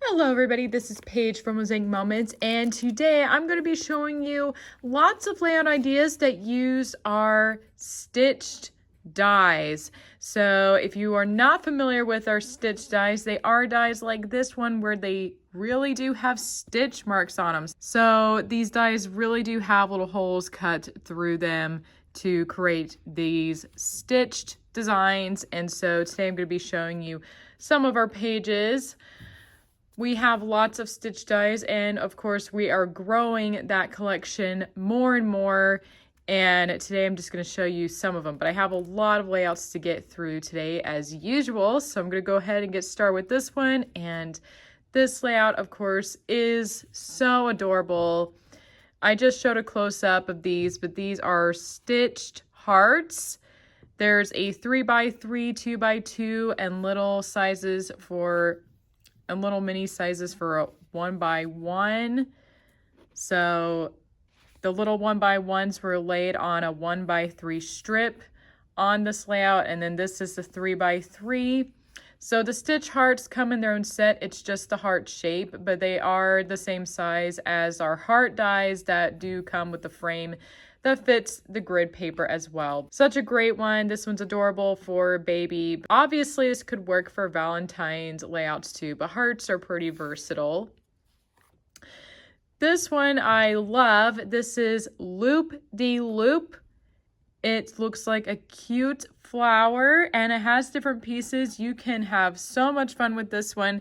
Hello everybody, this is Paige from Mosaic Moments, and today I'm going to be showing you lots of layout ideas that use our stitched dies. So if you are not familiar with our stitched dies, they are dies like this one where they really do have stitch marks on them. So these dies really do have little holes cut through them to create these stitched designs. And so today I'm going to be showing you some of our pages. We have lots of stitch dies, and of course we are growing that collection more and more, and today I'm just going to show you some of them, but I have a lot of layouts to get through today as usual, so I'm going to go ahead and get started with this one. And this layout, of course, is so adorable. I just showed a close-up of these, but these are stitched hearts. There's a 3x3, 2x2, and little sizes for and little mini sizes for a 1x1. So the little 1x1s were laid on a 1x3 strip on this layout, and then this is the 3x3. So the stitch hearts come in their own set. It's just the heart shape, but they are the same size as our heart dies that do come with the frame that fits the grid paper as well. Such a great one. This one's adorable for baby. Obviously, this could work for Valentine's layouts too, but hearts are pretty versatile. This one I love. This is Loop de Loop. It looks like a cute flower and it has different pieces. You can have so much fun with this one.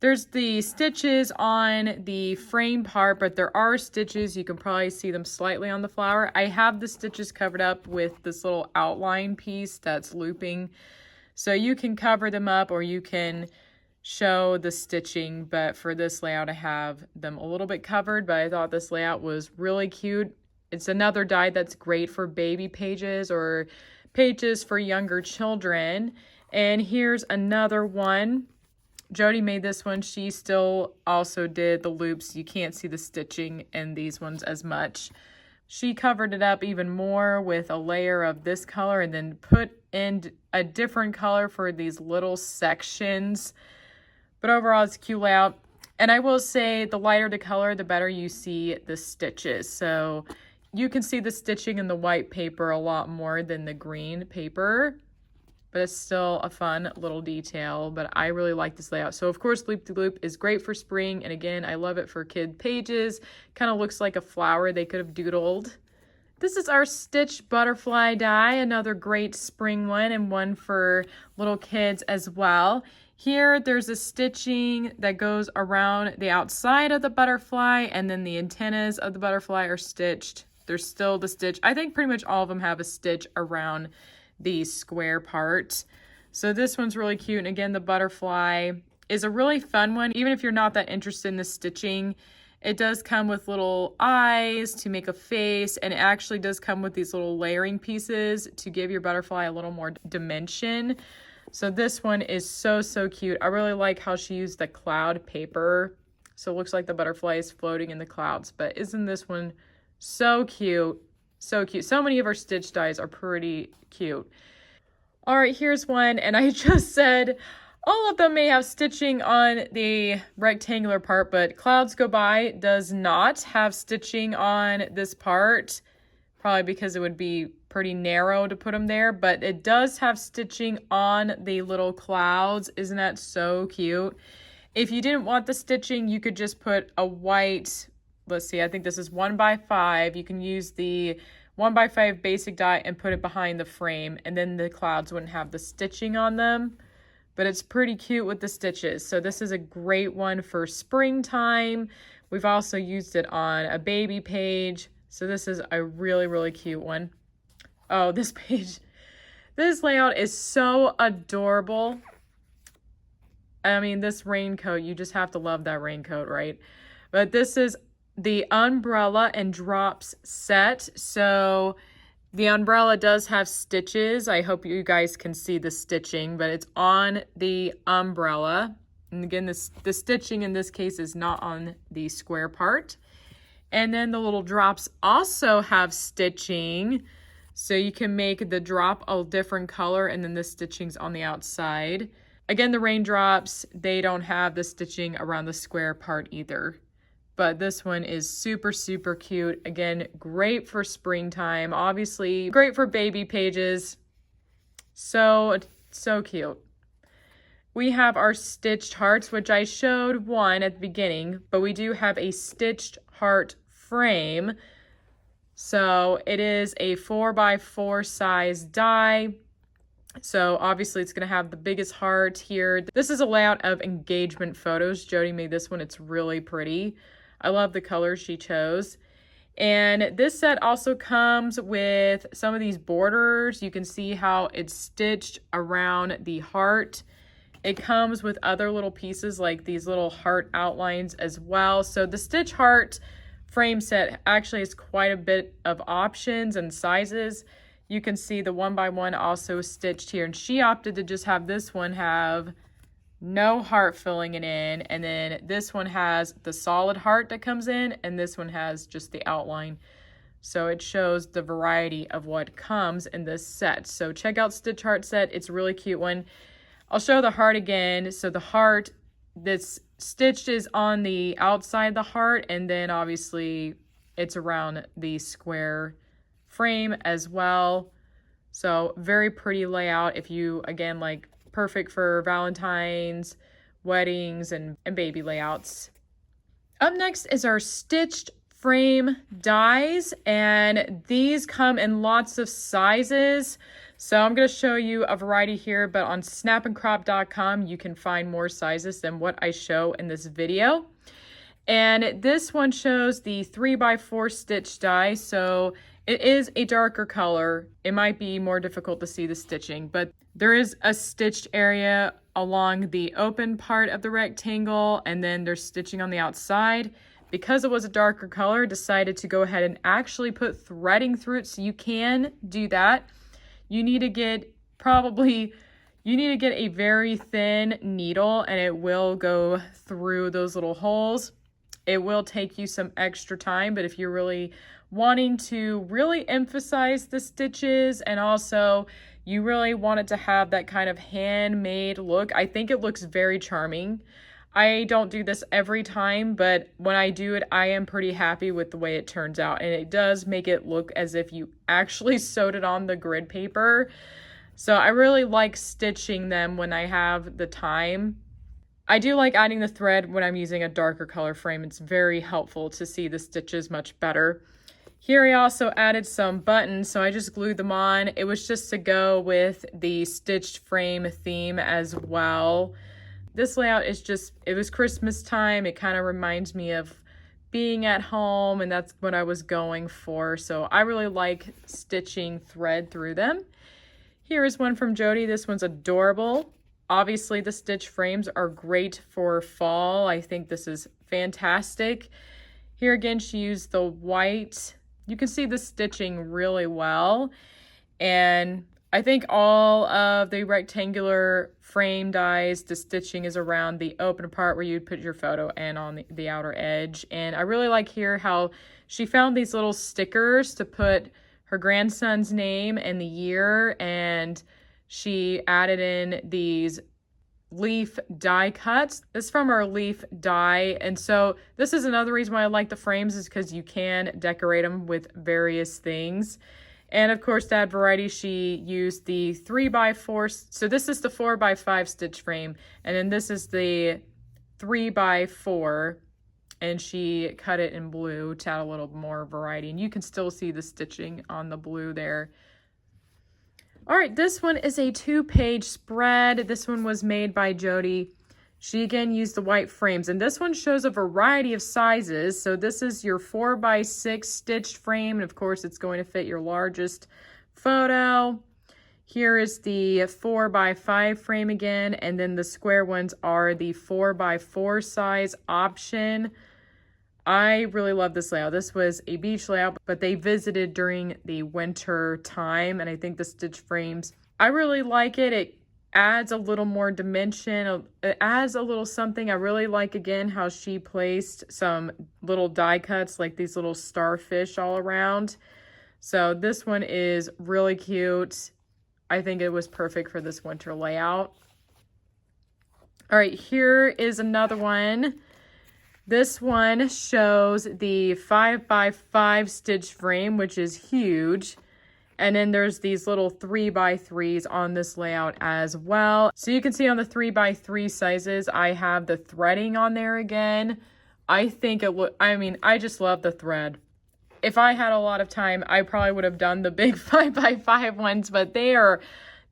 There's the stitches on the frame part, but there are stitches. You can probably see them slightly on the flower. I have the stitches covered up with this little outline piece that's looping. So you can cover them up or you can show the stitching, but for this layout I have them a little bit covered, but I thought this layout was really cute. It's another die that's great for baby pages or pages for younger children. And here's another one. Jody made this one. She still also did the loops. You can't see the stitching in these ones as much. She covered it up even more with a layer of this color and then put in a different color for these little sections. But overall, it's a cute layout. And I will say the lighter the color, the better you see the stitches. So you can see the stitching in the white paper a lot more than the green paper. But it's still a fun little detail, but I really like this layout. So of course, Loop de Loop is great for spring, and again, I love it for kid pages. Kind of looks like a flower they could have doodled. This is our stitch butterfly die, another great spring one, and one for little kids as well. Here, there's a stitching that goes around the outside of the butterfly, and then the antennas of the butterfly are stitched. There's still the stitch. I think pretty much all of them have a stitch around the square part. So this one's really cute. And again, the butterfly is a really fun one. Even if you're not that interested in the stitching, it does come with little eyes to make a face, and it actually does come with these little layering pieces to give your butterfly a little more dimension. So this one is so cute. I really like how she used the cloud paper. So it looks like the butterfly is floating in the clouds, but isn't this one so cute? So cute. So many of our stitch dies are pretty cute. All right, here's one, and I just said all of them may have stitching on the rectangular part, but Clouds Go By does not have stitching on this part, probably because it would be pretty narrow to put them there, but it does have stitching on the little clouds. Isn't that so cute? If you didn't want the stitching, you could just put a white, let's see, I think this is 1x5. You can use the 1x5 basic die and put it behind the frame, and then the clouds wouldn't have the stitching on them. But it's pretty cute with the stitches. So this is a great one for springtime. We've also used it on a baby page. So this is a really cute one. Oh, this page, this layout is so adorable. I mean, this raincoat, you just have to love that raincoat, right? But this is the umbrella and drops set. So the umbrella does have stitches. I hope you guys can see the stitching, but it's on the umbrella. And again, the stitching in this case is not on the square part. And then the little drops also have stitching. So you can make the drop a different color, and then the stitching's on the outside. Again, the raindrops, they don't have the stitching around the square part either. But this one is super, super cute. Again, great for springtime. Obviously, great for baby pages. So cute. We have our stitched hearts, which I showed one at the beginning, but we do have a stitched heart frame. So it is a 4x4 size die. So obviously it's going to have the biggest heart here. This is a layout of engagement photos. Jody made this one. It's really pretty. I love the colors she chose. And this set also comes with some of these borders. You can see how it's stitched around the heart. It comes with other little pieces like these little heart outlines as well. So the stitch heart frame set actually has quite a bit of options and sizes. You can see the 1x1 also stitched here, and she opted to just have this one have no heart filling it in, and then this one has the solid heart that comes in, and this one has just the outline. So it shows the variety of what comes in this set. So check out Stitch Heart set. It's a really cute one. I'll show the heart again. So the heart that's stitched is on the outside of the heart, and then obviously it's around the square frame as well. So very pretty layout if you, again, like, perfect for Valentine's, weddings, and baby layouts. Up next is our stitched frame dies, and these come in lots of sizes. So I'm going to show you a variety here, but on snapandcrop.com you can find more sizes than what I show in this video. And this one shows the 3x4 stitch die, so it is a darker color. It might be more difficult to see the stitching, but there is a stitched area along the open part of the rectangle, and then there's stitching on the outside. Because it was a darker color, decided to go ahead and actually put threading through it, so you can do that. You need to get a very thin needle, and it will go through those little holes. It will take you some extra time, but if you're really wanting to really emphasize the stitches, and also you really want it to have that kind of handmade look, I think it looks very charming. I don't do this every time, but when I do it, I am pretty happy with the way it turns out, and it does make it look as if you actually sewed it on the grid paper. So I really like stitching them when I have the time. I do like adding the thread when I'm using a darker color frame. It's very helpful to see the stitches much better. Here I also added some buttons, so I just glued them on. It was just to go with the stitched frame theme as well. This layout is just, it was Christmas time. It kind of reminds me of being at home, and that's what I was going for. So I really like stitching thread through them. Here is one from Jody. This one's adorable. Obviously, the stitch frames are great for fall. I think this is fantastic. Here again, she used the white. You can see the stitching really well. And I think all of the rectangular frame dies, the stitching is around the open part where you'd put your photo and on the outer edge. And I really like here how she found these little stickers to put her grandson's name and the year, and she added in these leaf die cuts. This is from our leaf die, and so this is another reason why I like the frames, is because you can decorate them with various things. And of course, to add variety, she used the 3x4. So this is the 4x5 stitch frame, and then this is the 3x4, and she cut it in blue to add a little more variety. And you can still see the stitching on the blue there. All right, this one is a 2-page spread. This one was made by Jody. She again used the white frames, and this one shows a variety of sizes. So this is your 4x6 stitched frame, and of course it's going to fit your largest photo. Here is the 4x5 frame again, and then the square ones are the 4x4 size option. I really love this layout. This was a beach layout, but they visited during the winter time, and I think the stitch frames, I really like it. It adds a little more dimension. It adds a little something. I really like, again, how she placed some little die cuts, like these little starfish all around. So this one is really cute. I think it was perfect for this winter layout. All right, here is another one. This one shows the 5x5 stitch frame, which is huge. And then there's these little 3x3s on this layout as well. So you can see on the 3x3 sizes, I have the threading on there again. I think I just love the thread. If I had a lot of time, I probably would have done the big 5x5 ones, but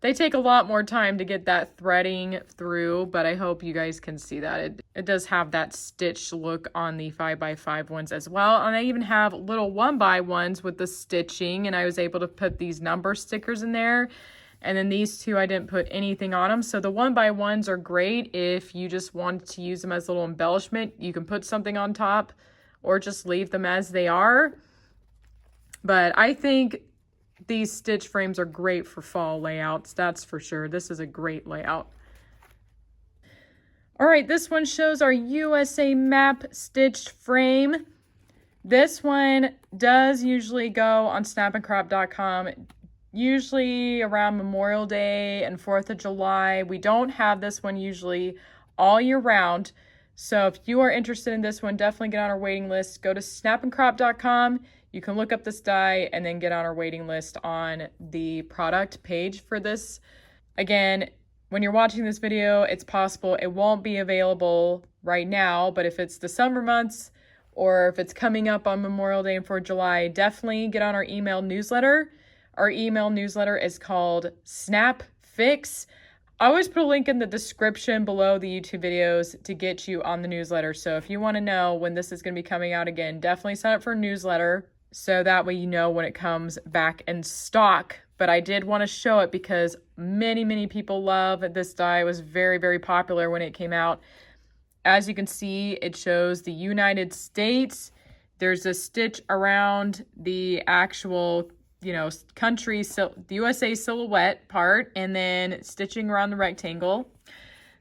they take a lot more time to get that threading through, but I hope you guys can see that. It does have that stitch look on the 5x5 ones as well. And I even have little 1x1s with the stitching, and I was able to put these number stickers in there. And then these two, I didn't put anything on them. So the 1x1s are great if you just want to use them as a little embellishment. You can put something on top or just leave them as they are. But I think these stitch frames are great for fall layouts, that's for sure. This is a great layout. All right, this one shows our USA map stitched frame. This one does usually go on snapandcrop.com, usually around Memorial Day and 4th of July. We don't have this one usually all year round. So if you are interested in this one, definitely get on our waiting list. Go to snapandcrop.com. You can look up this die and then get on our waiting list on the product page for this. Again, when you're watching this video, it's possible it won't be available right now, but if it's the summer months or if it's coming up on Memorial Day and 4th of July, definitely get on our email newsletter. Our email newsletter is called Snap Fix. I always put a link in the description below the YouTube videos to get you on the newsletter. So if you want to know when this is going to be coming out again, definitely sign up for a newsletter. So that way you know when it comes back in stock. But I did want to show it because many people love this die. It was very popular when it came out. As you can see, it shows the United States. There's a stitch around the actual, country, so the USA silhouette part, and then stitching around the rectangle.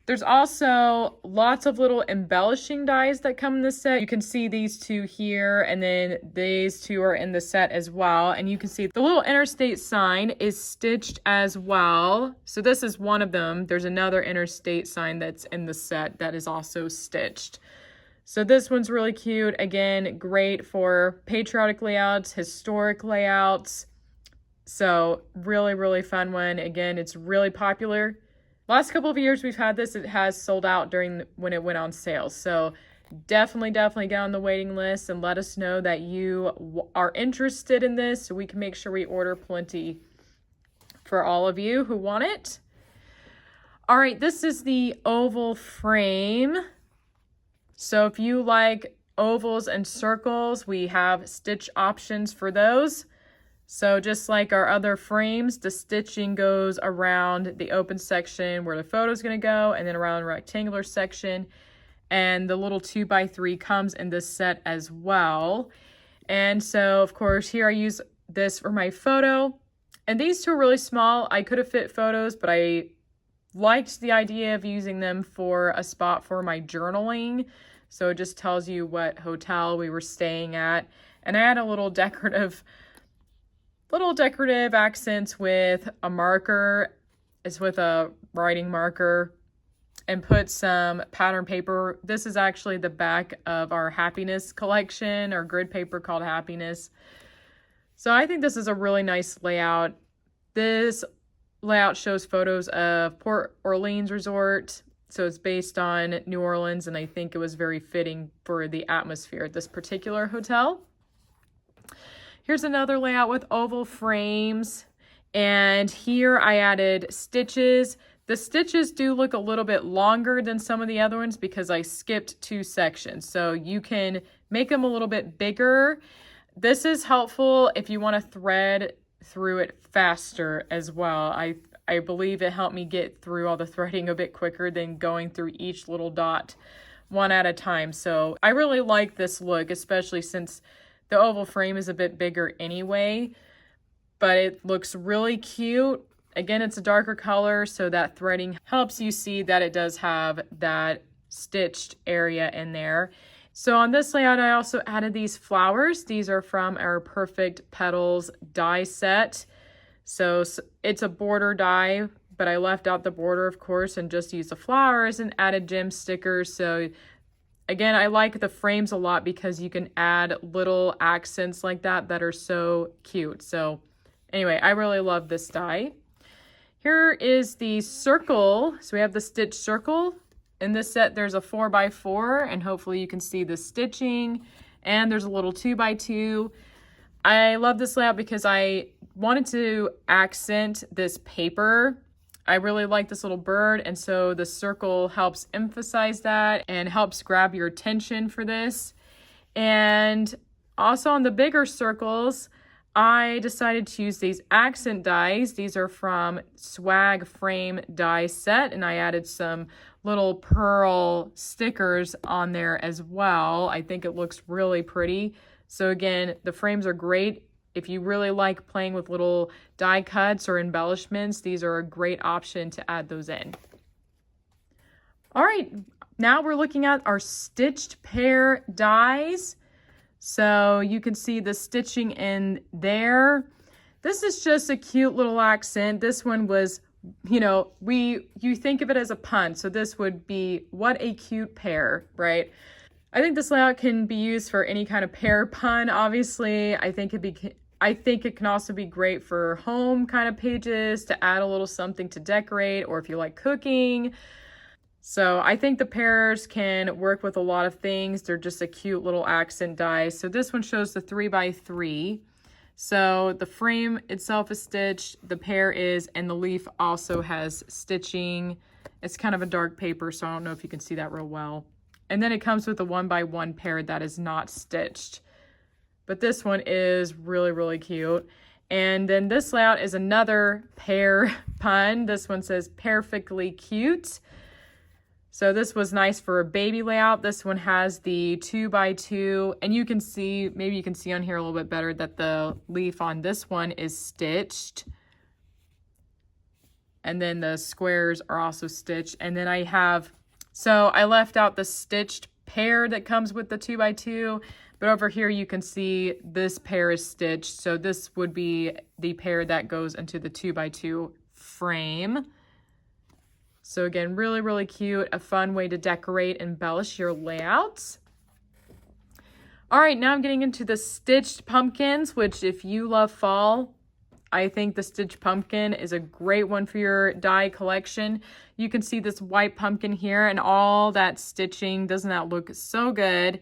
There's also lots of little embellishing dies that come in this set. You can see these two here, and then these two are in the set as well. And you can see the little Interstate sign is stitched as well. So this is one of them. There's another Interstate sign that's in the set that is also stitched. So this one's really cute. Again, great for patriotic layouts, historic layouts. So really fun one. Again, it's really popular. Last couple of years we've had this, it has sold out when it went on sale. So definitely get on the waiting list and let us know that you are interested in this so we can make sure we order plenty for all of you who want it. All right, this is the oval frame. So if you like ovals and circles, we have stitch options for those. So just like our other frames, the stitching goes around the open section where the photo is going to go, and then around the rectangular section. And the little 2x3 comes in this set as well. And so, of course, here I use this for my photo. And these two are really small. I could have fit photos, but I liked the idea of using them for a spot for my journaling. So it just tells you what hotel we were staying at. And I had a little decorative accents with a marker. It's with a writing marker, and put some pattern paper. This is actually the back of our happiness collection, our grid paper called Happiness. So I think this is a really nice layout. This layout shows photos of Port Orleans Resort. So it's based on New Orleans, and I think it was very fitting for the atmosphere at this particular hotel. Here's another layout with oval frames, and here I added stitches. The stitches do look a little bit longer than some of the other ones because I skipped 2 sections. So you can make them a little bit bigger. This is helpful if you want to thread through it faster as well. I believe it helped me get through all the threading a bit quicker than going through each little dot one at a time. So I really like this look, especially since the oval frame is a bit bigger anyway, but it looks really cute. Again, it's a darker color, so that threading helps you see that it does have that stitched area in there. So on this layout, I also added these flowers. These are from our Perfect Petals die set. So it's a border die, but I left out the border, of course, and just used the flowers and added gem stickers. So again, I like the frames a lot because you can add little accents like that that are so cute. So anyway, I really love this die. Here is the circle. So we have the stitch circle. In this set, there's a 4x4, and hopefully you can see the stitching. And there's a little 2x2. I love this layout because I wanted to accent this paper. I really like this little bird, and so the circle helps emphasize that and helps grab your attention for this. And also on the bigger circles, I decided to use these accent dies. These are from Swag Frame die set, and I added some little pearl stickers on there as well. I think it looks really pretty. So again, the frames are great. If you really like playing with little die cuts or embellishments, these are a great option to add those in. All right, now we're looking at our stitched pear dies. So you can see the stitching in there. This is just a cute little accent. This one was, you know, you think of it as a pun. So this would be, what a cute pear, right? I think this layout can be used for any kind of pear pun, obviously. I think it can also be great for home kind of pages to add a little something to decorate, or if you like cooking. So I think the pears can work with a lot of things. They're just a cute little accent die. So this one shows the 3x3. So the frame itself is stitched, the pear is, and the leaf also has stitching. It's kind of a dark paper, so I don't know if you can see that real well. And then it comes with a 1x1 pear that is not stitched. But this one is really, really cute. And then this layout is another pear pun. This one says perfectly cute. So this was nice for a baby layout. This one has the 2x2, and you can see, maybe you can see on here a little bit better that the leaf on this one is stitched. And then the squares are also stitched. And then I left out the stitched pear that comes with the 2x2, but over here you can see this pear is stitched. So this would be the pear that goes into the 2x2 frame. So again, really, really cute, a fun way to decorate and embellish your layouts. All right, now I'm getting into the stitched pumpkins, which if you love fall, I think the stitched pumpkin is a great one for your die collection. You can see this white pumpkin here and all that stitching. Doesn't that look so good?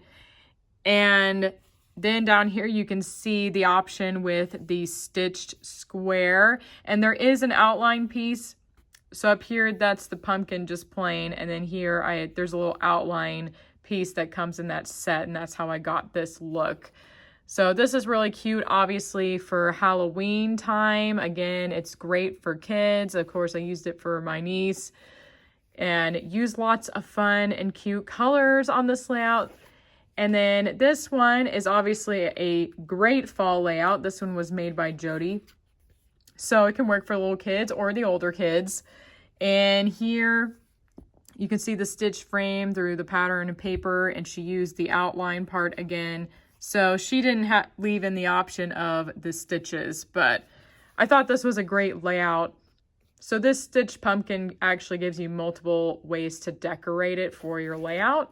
And then down here, you can see the option with the stitched square, and there is an outline piece. So up here, that's the pumpkin just plain, and then here there's a little outline piece that comes in that set, and that's how I got this look. So this is really cute, obviously, for Halloween time. Again, it's great for kids. Of course, I used it for my niece, and used lots of fun and cute colors on this layout. And then this one is obviously a great fall layout. This one was made by Jody. So it can work for little kids or the older kids. And here you can see the stitch frame through the pattern and paper, and she used the outline part again. So she didn't leave in the option of the stitches, but I thought this was a great layout. So this stitched pumpkin actually gives you multiple ways to decorate it for your layout.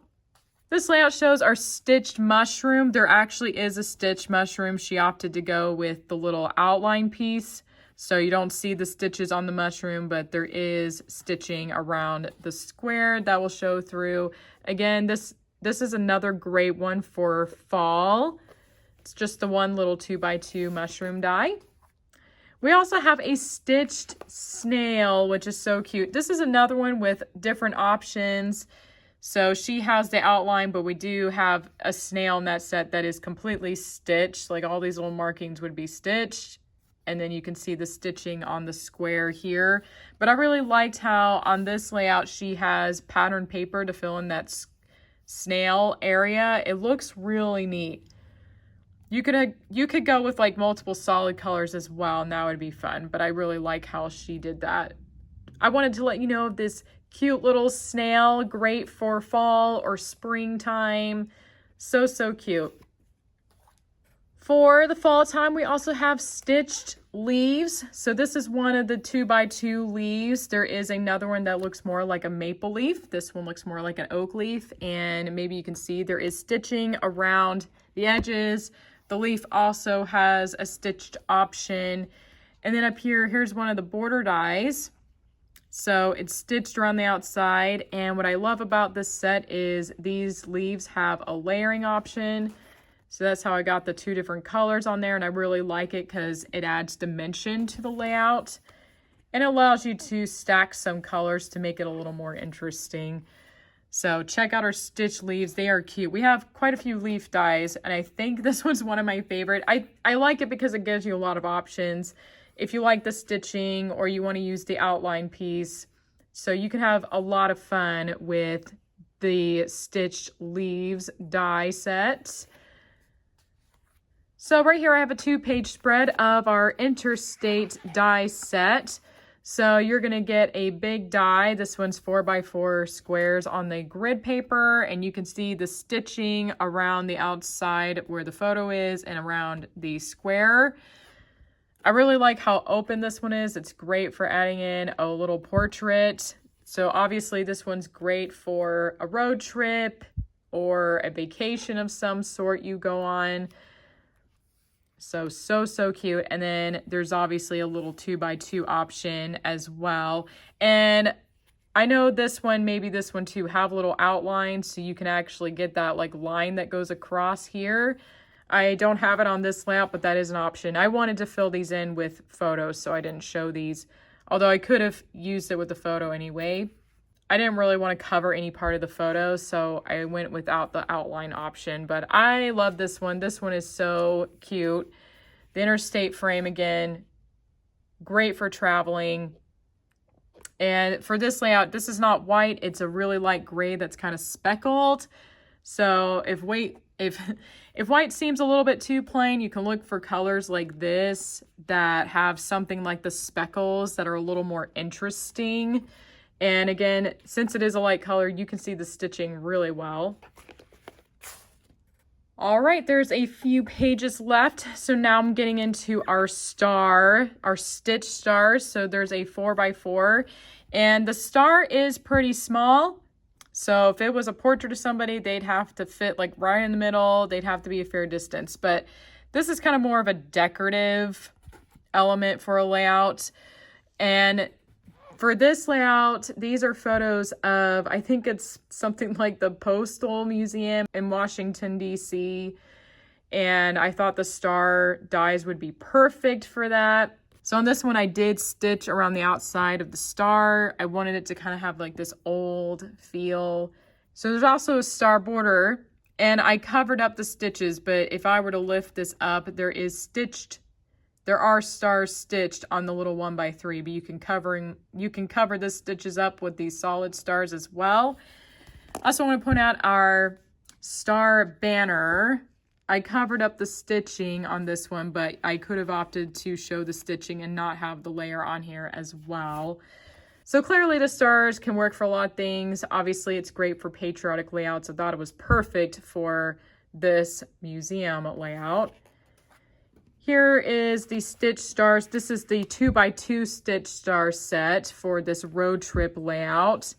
This layout shows our stitched mushroom. There actually is a stitched mushroom. She opted to go with the little outline piece. So you don't see the stitches on the mushroom, but there is stitching around the square that will show through. Again, this is another great one for fall. It's just the one little 2x2 mushroom die. We also have a stitched snail, which is so cute. This is another one with different options. So she has the outline, but we do have a snail in that set that is completely stitched. Like all these little markings would be stitched. And then you can see the stitching on the square here. But I really liked how on this layout she has pattern paper to fill in that snail area. It looks really neat. You could go with like multiple solid colors as well, and that would be fun. But I really like how she did that. I wanted to let you know of this cute little snail, great for fall or springtime. So, so cute. For the fall time, we also have stitched leaves. So this is one of the 2x2 leaves. There is another one that looks more like a maple leaf. This one looks more like an oak leaf. And maybe you can see there is stitching around the edges. The leaf also has a stitched option. And then up here, here's one of the border dies. So it's stitched around the outside. And what I love about this set is these leaves have a layering option. So that's how I got the two different colors on there, and I really like it because it adds dimension to the layout and it allows you to stack some colors to make it a little more interesting. So check out our stitched leaves. They are cute. We have quite a few leaf dies, and I think this one's one of my favorite. I like it because it gives you a lot of options. If you like the stitching or you want to use the outline piece, so you can have a lot of fun with the stitched leaves die set. So right here I have a 2-page spread of our Interstate die set. So you're going to get a big die. This one's 4x4 squares on the grid paper, and you can see the stitching around the outside where the photo is and around the square. I really like how open this one is. It's great for adding in a little portrait. So obviously this one's great for a road trip or a vacation of some sort you go on. So cute. And then there's obviously a little 2x2 option as well. And I know this one, maybe this one too, have little outlines so you can actually get that like line that goes across here. I don't have it on this layout, but that is an option. I wanted to fill these in with photos, so I didn't show these, although I could have used it with the photo anyway. I didn't really want to cover any part of the photo, so I went without the outline option, but I love this one. This one is so cute. The Interstate frame, again, great for traveling. And for this layout, this is not white. It's a really light gray that's kind of speckled. So if white seems a little bit too plain, you can look for colors like this that have something like the speckles that are a little more interesting. And again, since it is a light color, you can see the stitching really well. All right, there's a few pages left. So now I'm getting into our star, our stitch stars. So there's a 4x4, and the star is pretty small. So if it was a portrait of somebody, they'd have to fit like right in the middle. They'd have to be a fair distance. But this is kind of more of a decorative element for a layout. And for this layout, these are photos of, I think it's something like the Postal Museum in Washington, D.C. And I thought the star dies would be perfect for that. So on this one, I did stitch around the outside of the star. I wanted it to kind of have like this old feel. So there's also a star border, and I covered up the stitches, but if I were to lift this up, there are stars stitched on the little 1x3, but you can cover the stitches up with these solid stars as well. I also want to point out our star banner. I covered up the stitching on this one, but I could have opted to show the stitching and not have the layer on here as well. So clearly the stars can work for a lot of things. Obviously it's great for patriotic layouts. I thought it was perfect for this museum layout. Here is the stitch stars. This is the 2x2 stitch star set for this road trip layout.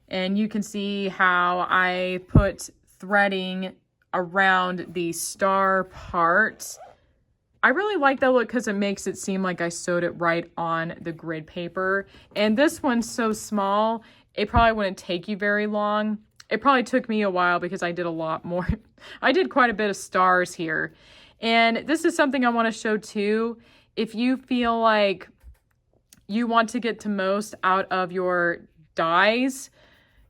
And you can see how I put threading around the star part. I really like that look because it makes it seem like I sewed it right on the grid paper. And this one's so small, it probably wouldn't take you very long. It probably took me a while because I did a lot more. I did quite a bit of stars here. And this is something I want to show too. If you feel like you want to get the most out of your dies,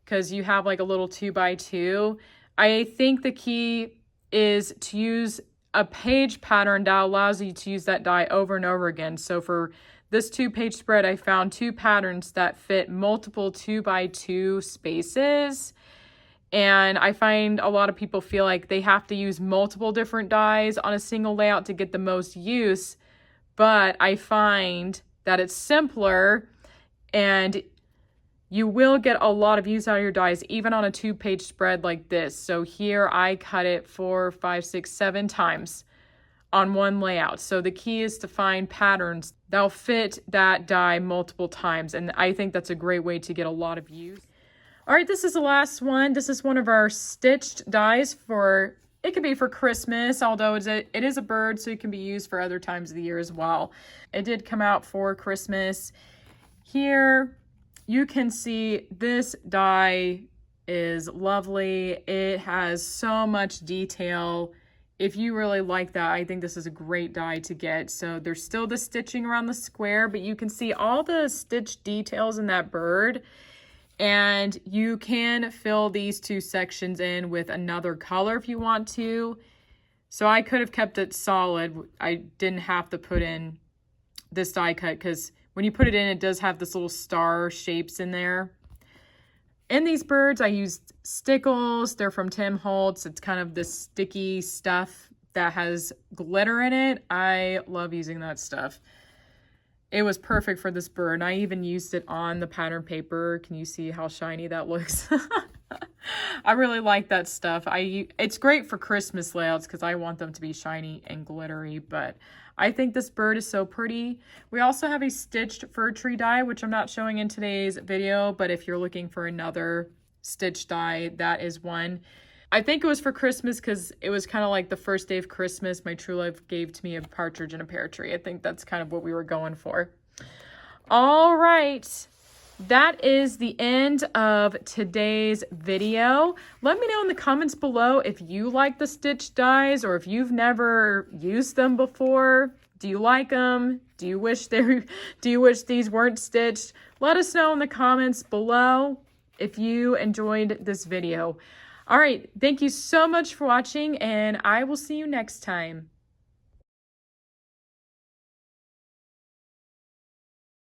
because you have like a little 2x2, I think the key is to use a page pattern that allows you to use that die over and over again. So for this 2-page spread, I found 2 patterns that fit multiple 2x2 spaces. And I find a lot of people feel like they have to use multiple different dies on a single layout to get the most use. But I find that it's simpler and you will get a lot of use out of your dies, even on a 2-page spread like this. So here I cut it 4, 5, 6, 7 times on one layout. So the key is to find patterns that'll fit that die multiple times. And I think that's a great way to get a lot of use. All right, this is the last one. This is one of our stitched dies for, it could be for Christmas, although it is a bird, so it can be used for other times of the year as well. It did come out for Christmas. Here, you can see this die is lovely. It has so much detail. If you really like that, I think this is a great die to get. So there's still the stitching around the square, but you can see all the stitch details in that bird. And you can fill these two sections in with another color if you want to. So I could have kept it solid. I didn't have to put in this die cut because when you put it in, it does have this little star shapes in there. In these birds, I used stickles. They're from Tim Holtz. It's kind of this sticky stuff that has glitter in it. I love using that stuff. It was perfect for this bird. And I even used it on the pattern paper. Can you see how shiny that looks? I really like that stuff. It's great for Christmas layouts because I want them to be shiny and glittery, but I think this bird is so pretty. We also have a stitched fir tree die, which I'm not showing in today's video, but if you're looking for another stitched die, that is one. I think it was for Christmas because it was kind of like the first day of Christmas. My true love gave to me a partridge in a pear tree. I think that's kind of what we were going for. All right. That is the end of today's video. Let me know in the comments below if you like the stitched dies or if you've never used them before. Do you like them? Do you wish these weren't stitched? Let us know in the comments below if you enjoyed this video. All right, thank you so much for watching, and I will see you next time.